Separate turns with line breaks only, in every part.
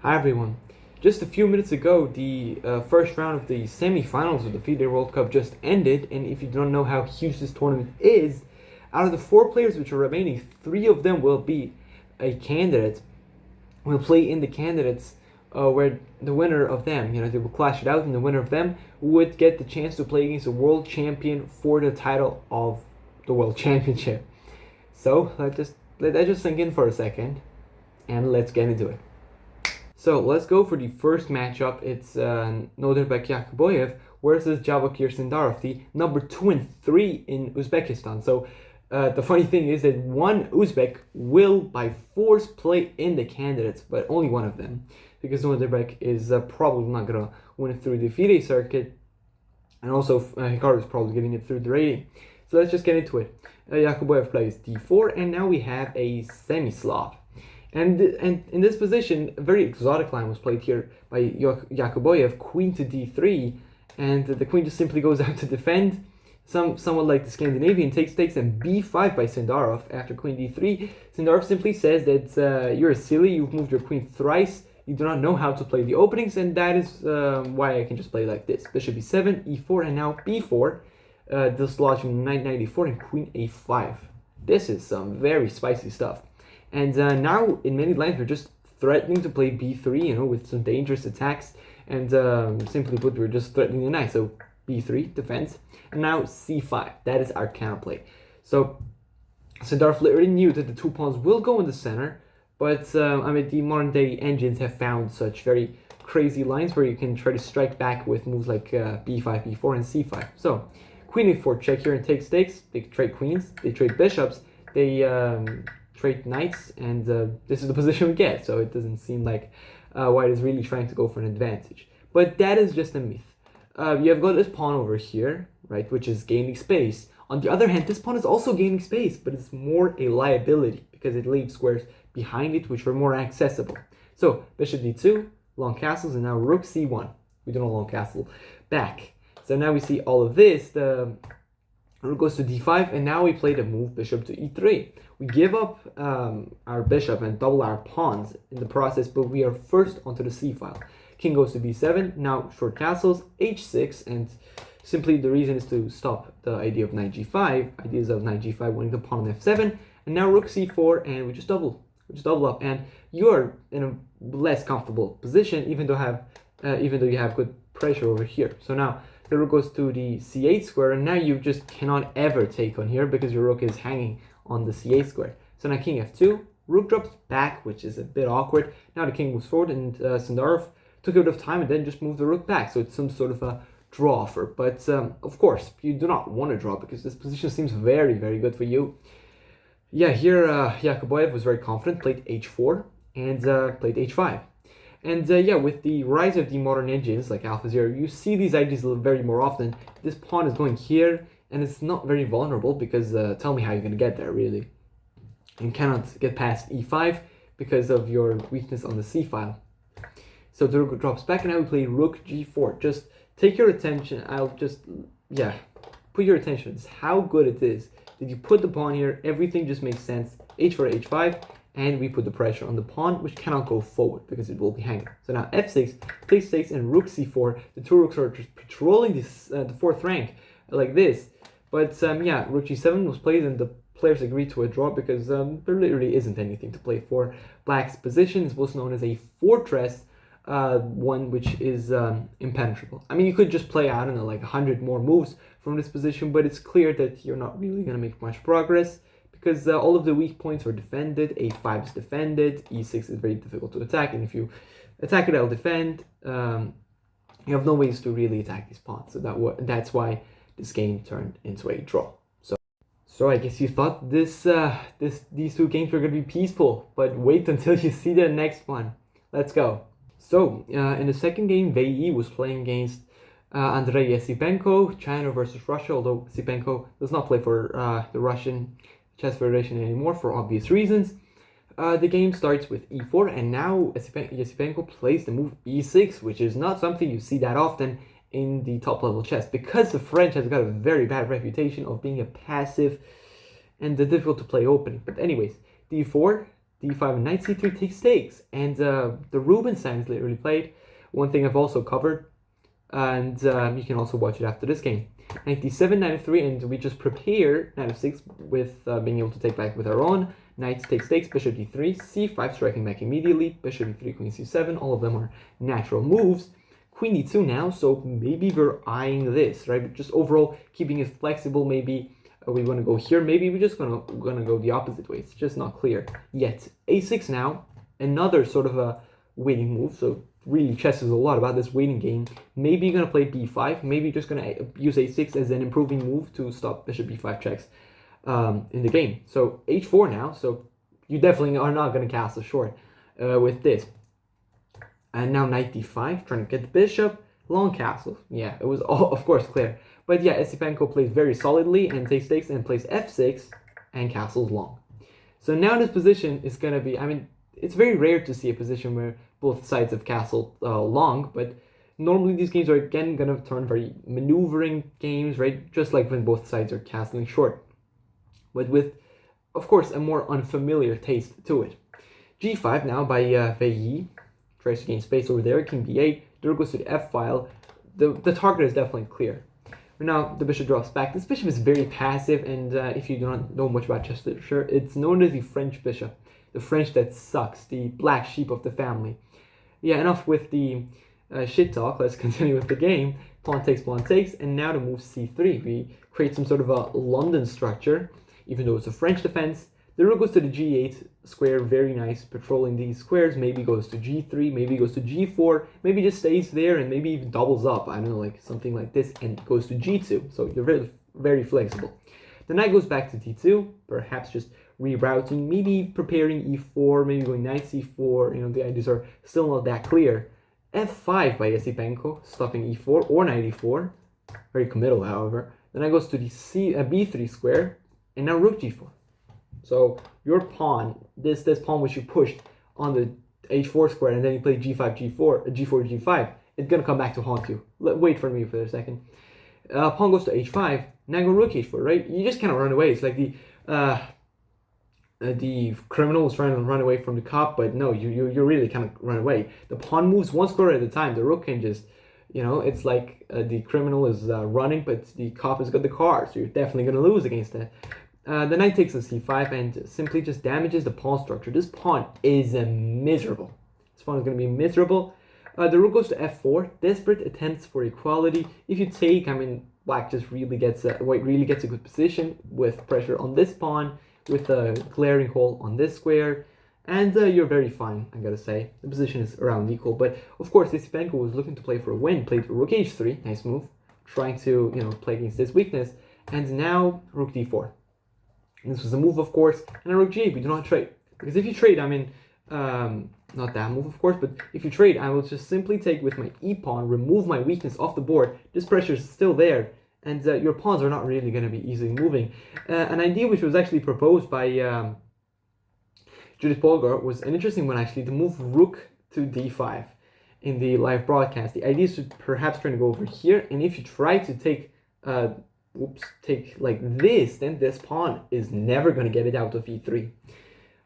Hi everyone. Just a few minutes ago, the first round of the semi-finals of the FIDE World Cup just ended, and if you don't know how huge this tournament is, out of the 4 players which are remaining, 3 of them will be a candidate, will play in the candidates where the winner of them, they will clash it out, and the winner of them would get the chance to play against a world champion for the title of the world championship. So let that just sink in for a second, and let's get into it. So let's go for the first matchup. It's Nordirbek Yakkuboev versus Yakkuboev-Sindarov, the number 2 and 3 in Uzbekistan. So the funny thing is that one Uzbek will by force play in the candidates, but only one of them, because Nordirbek is probably not going to win it through the FIDE circuit, and also Hikaru is probably getting it through the rating. So let's just get into it. Yakkuboev plays d4, and now we have a semi-Slav. And in this position, a very exotic line was played here by Yakkuboev, queen to d3, and the queen just simply goes out to defend, somewhat like the Scandinavian takes, and b5 by Sindarov after queen d3. Sindarov simply says that you're silly, you've moved your queen thrice, you do not know how to play the openings, and that is why I can just play like this. Bishop e7, e4, and now b4, dislodging knight 94 and queen a5. This is some very spicy stuff. And now, in many lines, we're just threatening to play b3, with some dangerous attacks. And simply put, we're just threatening the knight. So b3, defense. And now c5. That is our counterplay. So Sindarov already knew that the 2 pawns will go in the center. But, the modern-day engines have found such very crazy lines where you can try to strike back with moves like b5, b4, and c5. So queen a4 check here and take stakes. They trade queens. They trade bishops. They trade knights, and this is the position we get, so it doesn't seem like White is really trying to go for an advantage. But that is just a myth. You have got this pawn over here, right, which is gaining space. On the other hand, this pawn is also gaining space, but it's more a liability because it leaves squares behind it which are more accessible. So bishop d2, long castles, and now rook c1. We don't know long castle back. So now we see all of this. The rook goes to d5, and now we play the move bishop to e3. We give up our bishop and double our pawns in the process, but we are first onto the c file. King goes to b7, now short castles, h6, and simply the reason is to stop the idea of knight g5, ideas of knight g5 winning the pawn on f7, and now rook c4, and we just double up, and you're in a less comfortable position, even though you have good pressure over here. So now the rook goes to the c8 square, and now you just cannot ever take on here because your rook is hanging on the c8 square. So now king f2, rook drops back, which is a bit awkward. Now the king moves forward, and Sindarov took a bit of time and then just moved the rook back. So it's some sort of a draw offer. But of course, you do not want to draw because this position seems very, very good for you. Yeah, here Yakkuboev was very confident, played h4 and played h5. And with the rise of the modern engines like AlphaZero, you see these ideas very more often. This pawn is going here, and it's not very vulnerable because tell me how you're going to get there, really. You cannot get past e5 because of your weakness on the c file. So the rook drops back, and now we play rook g4. Just take your attention. Put your attention. It's how good it is that you put the pawn here. Everything just makes sense. h4, h5. And we put the pressure on the pawn, which cannot go forward because it will be hanging. So now f6, takes stakes, and rook c4. The 2 rooks are just patrolling this, the 4th rank like this. But rook g7 was played, and the players agreed to a draw because there literally isn't anything to play for. Black's position is what's known as a fortress, one which is impenetrable. I mean, you could just play, I don't know, like 100 more moves from this position, but it's clear that you're not really going to make much progress, because all of the weak points are defended. a5 is defended, e6 is very difficult to attack, and if you attack it, I'll defend. You have no ways to really attack these pawns, so that's why this game turned into a draw. So I guess you thought these 2 games were going to be peaceful, but wait until you see the next one. Let's go. So in the second game, Wei Yi was playing against Wei Yi-Esipenko, China versus Russia, although Esipenko does not play for the Russian Chess Federation anymore for obvious reasons. The game starts with e4, and now Esipenko plays the move e6, which is not something you see that often in the top level chess, because the French has got a very bad reputation of being a passive and difficult to play opening. But anyways, d4, d5 and knight c3 takes. And the Rubinstein is literally played. One thing I've also covered, and you can also watch it after this game. Knight d7, knight f3, and we just prepare knight f6 with being able to take back with our own. Knight takes, bishop d3, c5, striking back immediately, bishop d3, queen c7, all of them are natural moves. Queen d2 now, so maybe we're eyeing this, right? But just overall keeping it flexible, maybe we want to go here, maybe we're just gonna go the opposite way. It's just not clear yet. a6 now, another sort of a waiting move, so really chess is a lot about this waiting game. Maybe you're gonna play b5, maybe you're just gonna use a6 as an improving move to stop bishop b5 checks in the game. So h4 now, so you definitely are not gonna castle short with this. And now knight d5, trying to get the bishop, long castle. Yeah, it was all, of course, clear. But yeah, Esipenko plays very solidly and takes and plays f6 and castles long. So now this position is going to be, I mean, it's very rare to see a position where both sides have castled long, but normally these games are again going to turn very maneuvering games, right? Just like when both sides are castling short. But with, of course, a more unfamiliar taste to it. g5 now by Wei Yi. Tries to gain space over there, king b8, the rook goes to the f file. The target is definitely clear. But now the bishop drops back. This bishop is very passive, and if you do not know much about chess literature, it's known as the French bishop. The French that sucks, the black sheep of the family. Yeah, enough with the shit talk, let's continue with the game. Pawn takes, and now to move c3. We create some sort of a London structure, even though it's a French defense. The rook goes to the g8 square, very nice, patrolling these squares. Maybe goes to g3, maybe goes to g4, maybe just stays there and maybe even doubles up. I don't know, like something like this, and goes to g2. So you're very, very flexible. The knight goes back to d2, perhaps just rerouting, maybe preparing e4, maybe going knight c4. You know, the ideas are still not that clear. f5 by Esipenko, stopping e4 or knight e4. Very committal, however. The knight goes to the b3 square, and now rook g4. So your pawn, this pawn which you pushed on the h4 square, and then you play g5, g4, g5, it's gonna come back to haunt you. Wait for me for a second. Pawn goes to h5. Now go rook h4, right? You just cannot run away. It's like the criminal is trying to run away from the cop, but no, you really cannot run away. The pawn moves one square at a time. The rook can just, you know, it's like the criminal is running, but the cop has got the car, so you're definitely gonna lose against that. The knight takes on c5 and simply just damages the pawn structure. This pawn is miserable. This pawn is going to be miserable. The rook goes to f4. Desperate attempts for equality. If you take, I mean, black just really gets white really gets a good position with pressure on this pawn, with a glaring hole on this square, and you're very fine, I gotta say. The position is around equal, but of course, Esipenko was looking to play for a win. Played rook h3, nice move, trying to, you know, play against this weakness, and now rook d4. This was a move, of course, and a rook g8. We do not trade, because if you trade, I mean, not that move, of course, but if you trade, I will just simply take with my e-pawn, remove my weakness off the board. This pressure is still there, and your pawns are not really going to be easily moving. An idea which was actually proposed by Judith Polgar was an interesting one, actually, to move rook to d5 in the live broadcast. The idea is to perhaps try to go over here, and if you try to take take like this, then this pawn is never going to get it out of e3.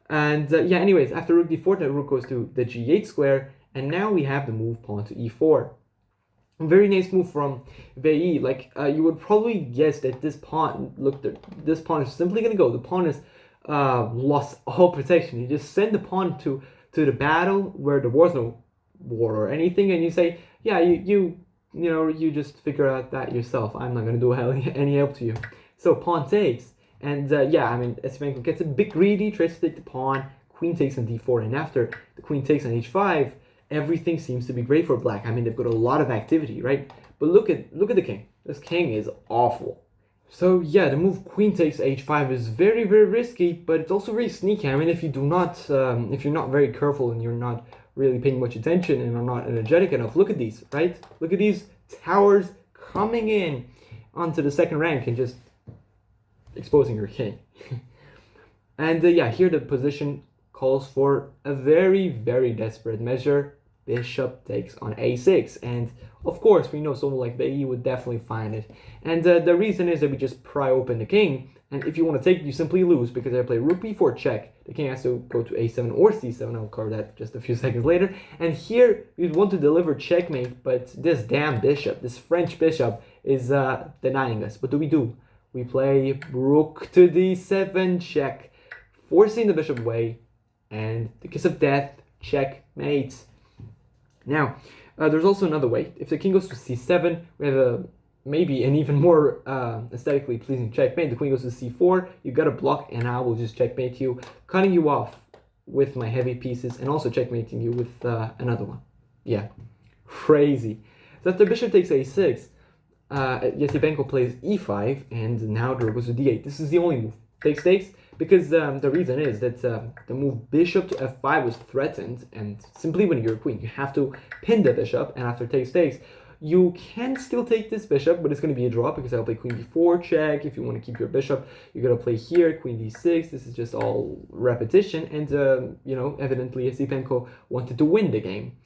And yeah, anyways, after rook d4, the rook goes to the g8 square, and now we have the move pawn to e4. A very nice move from Wei Yi. Like, you would probably guess that this pawn, look, this pawn is simply going to go. The pawn has lost all protection. You just send the pawn to the battle where there was no war or anything, and you say, yeah, you know, you just figure out that yourself. I'm not going to do any help to you. So pawn takes, and yeah, I mean, Esipenko gets a bit greedy, tries to take the pawn, queen takes on d4, and after the queen takes on h5, everything seems to be great for black. I mean, they've got a lot of activity, right? But look at the king. This king is awful. So yeah, the move queen takes h5 is very, very risky, but it's also very sneaky. I mean, if you do not, if you're not very careful and you're not really paying much attention and are not energetic enough, look at these, right? Look at these towers coming in onto the second rank and just exposing your king. And yeah, here the position calls for a very, very desperate measure. Bishop takes on a6, and of course we know someone like Wei Yi would definitely find it. And the reason is that we just pry open the king, And if you want to take it, you simply lose because I play rook b4 check. The king has to go to a7 or c7. I'll cover that just a few seconds later. And here you'd want to deliver checkmate, but this damn bishop, this French bishop, is denying us. What do? We play rook to d7 check, forcing the bishop away, and the kiss of death, checkmate. Now, there's also another way. If the king goes to c7, we have maybe an even more aesthetically pleasing checkmate. The queen goes to c4, you got to block, and I will just checkmate you, cutting you off with my heavy pieces, and also checkmating you with another one. Yeah, crazy. So after bishop takes a6, Esipenko plays e5, and now the rook goes to d8. This is the only move. Takes, because the reason is that the move bishop to f5 was threatened, and simply when you're a queen, you have to pin the bishop, and after takes, you can still take this bishop, but it's going to be a draw because I'll play queen d4 check. If you want to keep your bishop, you're going to play here, queen d6. This is just all repetition, and, evidently Esipenko wanted to win the game.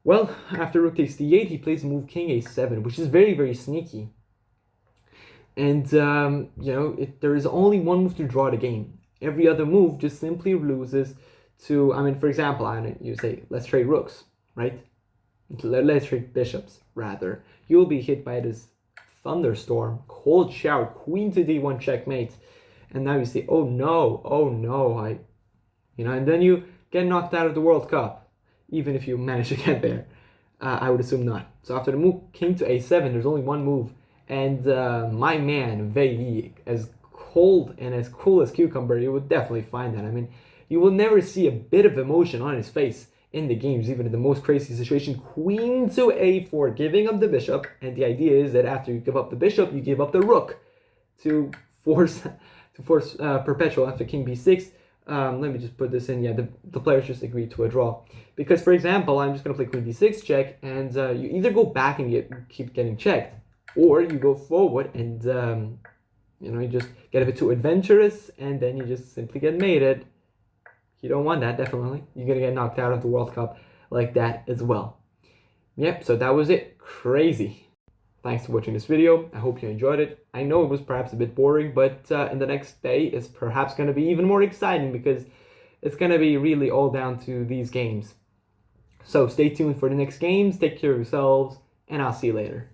Well, after rook takes d8, he plays move king a7, which is very, very sneaky. And, there is only one move to draw the game. Every other move just simply loses to, for example, you say, let's trade rooks, right? Let's trade bishops, rather. You'll be hit by this thunderstorm, cold shower, queen to d1 checkmate. And now you say, oh no, and then you get knocked out of the World Cup, even if you manage to get there. I would assume not. So after the move king to a7, there's only one move. And my man, Wei Yi, as cold and as cool as cucumber, you would definitely find that. You will never see a bit of emotion on his face in the games, even in the most crazy situation. Queen to a4, giving up the bishop. And the idea is that after you give up the bishop, you give up the rook to force perpetual after king b6. Let me just put this in. Yeah, the players just agreed to a draw. Because, for example, I'm just going to play queen d6 check, and you either go back and keep getting checked, or you go forward and, you just get a bit too adventurous, and then you just simply get mated. You don't want that, definitely. You're going to get knocked out of the World Cup like that as well. Yep, so that was it. Crazy. Thanks for watching this video. I hope you enjoyed it. I know it was perhaps a bit boring, but in the next day, it's perhaps going to be even more exciting because it's going to be really all down to these games. So stay tuned for the next games. Take care of yourselves, and I'll see you later.